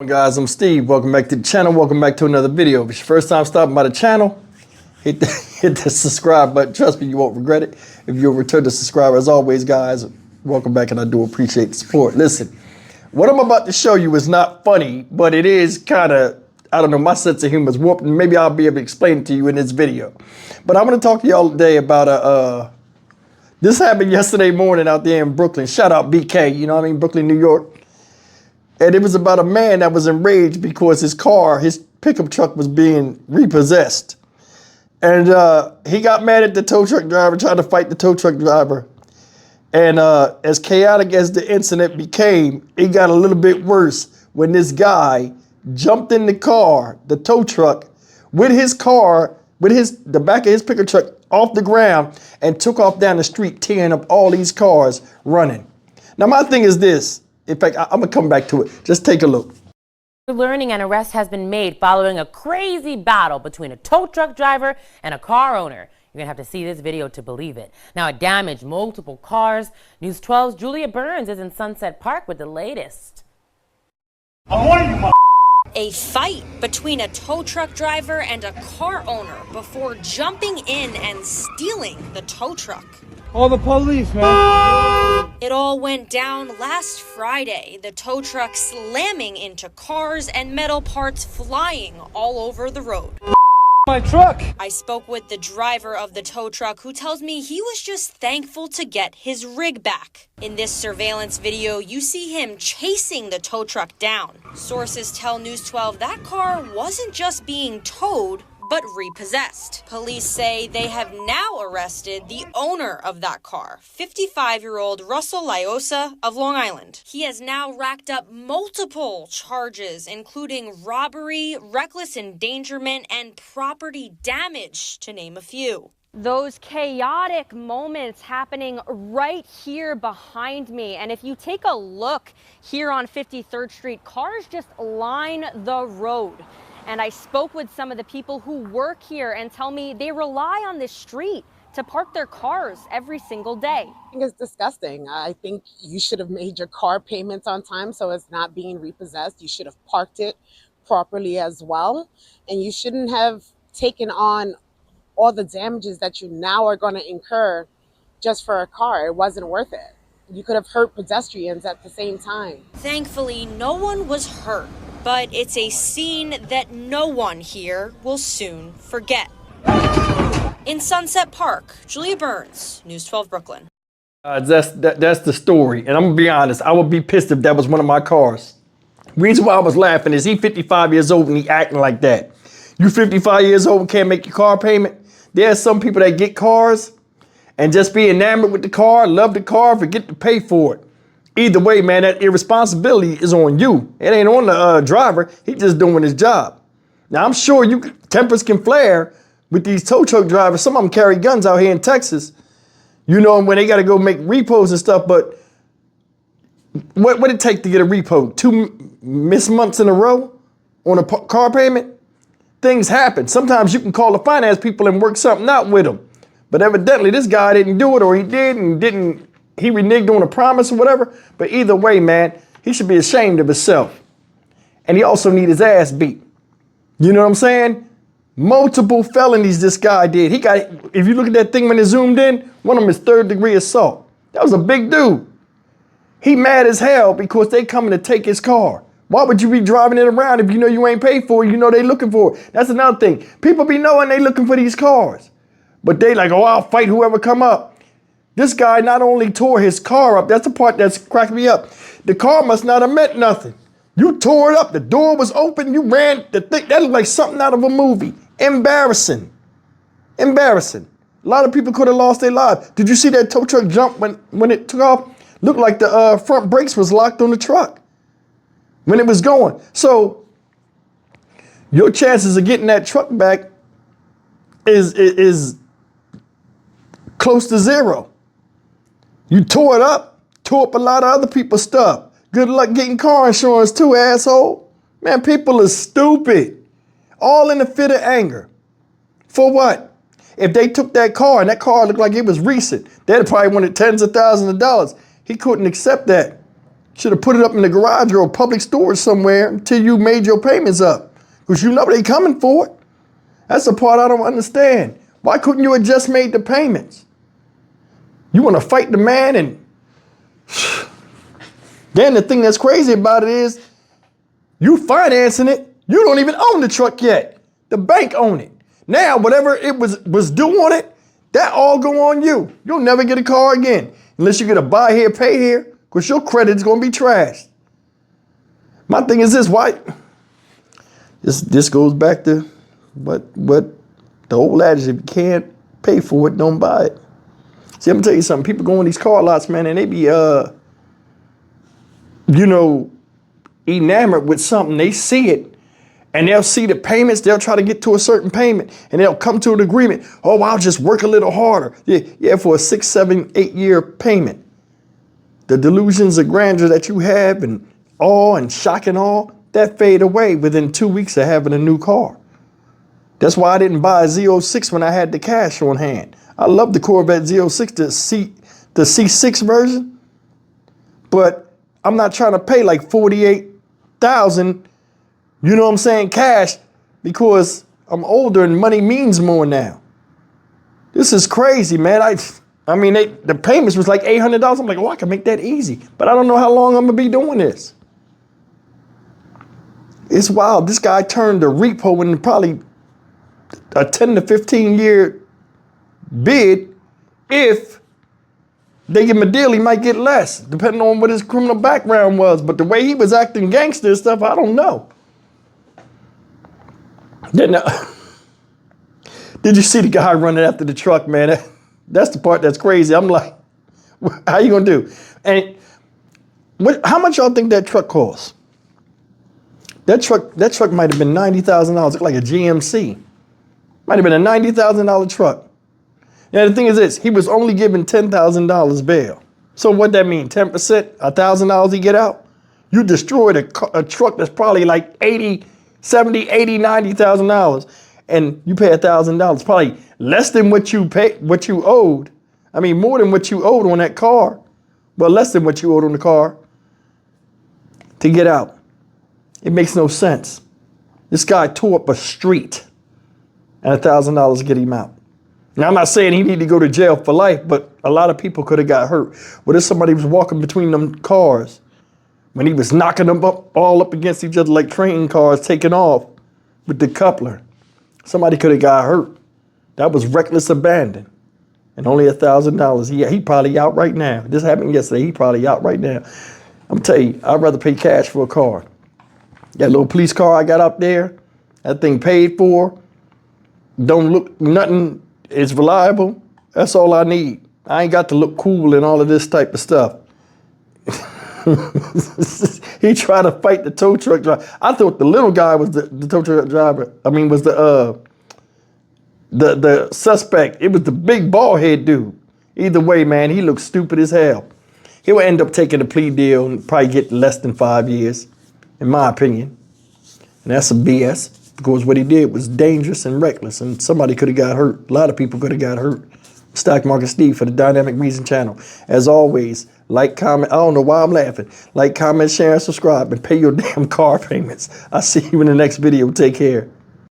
Guys, I'm Steve. Welcome back to the channel. Welcome back to another video. If it's your first time stopping by the channel, hit the subscribe button. Trust me, you won't regret it. If you'll return to subscribe, as always, guys, welcome back, and I do appreciate the support. Listen, what I'm about to show you is not funny, but it is kind of, I don't know, my sense of humor is warped, and maybe I'll be able to explain it to you in this video. But I'm going to talk to y'all today about this happened yesterday morning out there in Brooklyn. Shout out BK, you know what I mean, Brooklyn, New York. And it was about a man that was enraged because his pickup truck was being repossessed. And he got mad at the tow truck driver, tried to fight the tow truck driver. And as chaotic as the incident became, it got a little bit worse when this guy jumped in the car, the tow truck, with his car, with the back of his pickup truck off the ground, and took off down the street, tearing up all these cars running. Now, my thing is this. In fact, I'm going to come back to it. Just take a look. We're learning an arrest has been made following a crazy battle between a tow truck driver and a car owner. You're going to have to see this video to believe it. Now, it damaged multiple cars. News 12's Julia Burns is in Sunset Park with the latest. I'm warning you, A fight between a tow truck driver and a car owner before jumping in and stealing the tow truck. Call the police, man. It all went down last Friday, the tow truck slamming into cars and metal parts flying all over the road. My truck. I spoke with the driver of the tow truck, who tells me he was just thankful to get his rig back. In this surveillance video, you see him chasing the tow truck down. Sources tell News 12 that car wasn't just being towed, but repossessed. Police say they have now arrested the owner of that car, 55-year-old Russell Lyosa of Long Island. He has now racked up multiple charges, including robbery, reckless endangerment, and property damage, to name a few. Those chaotic moments happening right here behind me. And if you take a look here on 53rd Street, cars just line the road. And I spoke with some of the people who work here and tell me they rely on this street to park their cars every single day. I think it's disgusting. I think you should have made your car payments on time so it's not being repossessed. You should have parked it properly as well. And you shouldn't have taken on all the damages that you now are going to incur just for a car. It wasn't worth it. You could have hurt pedestrians at the same time. Thankfully, no one was hurt, but it's a scene that no one here will soon forget. In Sunset Park, Julia Burns, News 12 Brooklyn. That's the story. And I'm going to be honest, I would be pissed if that was one of my cars. Reason why I was laughing is he 55 years old and he acting like that. You 55 years old and can't make your car payment? There are some people that get cars and just be enamored with the car, love the car, forget to pay for it. Either way, man, that irresponsibility is on you. It ain't on the driver. He's just doing his job. Now, I'm sure tempers can flare with these tow truck drivers. Some of them carry guns out here in Texas. You know, when they got to go make repos and stuff. But what it take to get a repo? 2 missed months in a row on a car payment? Things happen. Sometimes you can call the finance people and work something out with them. But evidently, this guy didn't do it, or he did and didn't. He reneged on a promise or whatever. But either way, man, he should be ashamed of himself. And he also need his ass beat. You know what I'm saying? Multiple felonies this guy did. He got, if you look at that thing when it zoomed in, one of them is 3rd-degree assault. That was a big dude. He mad as hell because they coming to take his car. Why would you be driving it around if you know you ain't paid for it? You know they looking for it. That's another thing. People be knowing they looking for these cars. But they like, oh, I'll fight whoever come up. This guy not only tore his car up, that's the part that's cracked me up. The car must not have meant nothing. You tore it up, the door was open, you ran the thing. That looked like something out of a movie. Embarrassing. Embarrassing. A lot of people could have lost their lives. Did you see that tow truck jump when it took off? Looked like the front brakes was locked on the truck when it was going. So your chances of getting that truck back is close to zero. You tore up a lot of other people's stuff. Good luck getting car insurance too, asshole. Man, people are stupid. All in a fit of anger. For what? If they took that car and that car looked like it was recent, they'd probably wanted tens of thousands of dollars. He couldn't accept that. Should have put it up in the garage or a public storage somewhere until you made your payments up. Because you know they coming for it. That's the part I don't understand. Why couldn't you have just made the payments? You want to fight the man, and then the thing that's crazy about it is you financing it. You don't even own the truck yet. The bank own it. Now, whatever it was due on it, that all go on you. You'll never get a car again unless you get a buy here, pay here, because your credit's going to be trashed. My thing is this, why? This goes back to what the old adage, if you can't pay for it, don't buy it. See, I'm gonna tell you something. People go in these car lots, man, and they be, enamored with something. They see it, and they'll see the payments. They'll try to get to a certain payment, and they'll come to an agreement. Oh, I'll just work a little harder. Yeah, for a 6, 7, 8 year payment. The delusions of grandeur that you have and awe and shock and awe, that fade away within 2 weeks of having a new car. That's why I didn't buy a Z06 when I had the cash on hand. I love the Corvette Z06, the C6 version, but I'm not trying to pay like $48,000, you know what I'm saying, cash, because I'm older and money means more now. This is crazy, man. I mean, the payments was like $800. I'm like, oh, I can make that easy, but I don't know how long I'm gonna be doing this. It's wild. This guy turned a repo into probably a 10 to 15 year bid. If they give him a deal, he might get less, depending on what his criminal background was. But the way he was acting gangster and stuff, I don't know. Then, did you see the guy running after the truck, man? That's the part that's crazy. I'm like, how you gonna do? And how much y'all think that truck costs? That truck might have been $90,000. Looked like a GMC. Might have been a $90,000 truck. Now the thing is this, he was only given $10,000 bail. So what that mean? 10%, $1,000 he get out? You destroyed a truck that's probably like $80,000, $70,000, $80,000, $90,000, and you pay $1,000, probably less than what you owed. I mean, more than what you owed on that car, but less than what you owed on the car to get out. It makes no sense. This guy tore up a street and $1,000 to get him out. Now, I'm not saying he need to go to jail for life, but a lot of people could have got hurt. What if somebody was walking between them cars when he was knocking them all up against each other like train cars taking off with the coupler? Somebody could have got hurt. That was reckless abandon. And only $1,000. He probably out right now. This happened yesterday. He probably out right now. I'm telling you, I'd rather pay cash for a car. That little police car I got up there, that thing paid for, don't look nothing, it's reliable. That's all I need. I ain't got to look cool and all of this type of stuff. He tried to fight the tow truck driver. I thought the little guy was the tow truck driver. I mean, was the suspect. It was the big bald head dude. Either way, man, he looked stupid as hell. He'll end up taking a plea deal and probably get less than 5 years, in my opinion. And that's some BS, because what he did was dangerous and reckless, and somebody could have got hurt. A lot of people could have got hurt. Stock Market Steve for the Dynamic Reason channel. As always, like, comment. I don't know why I'm laughing. Like, comment, share, and subscribe, and pay your damn car payments. I'll see you in the next video. Take care.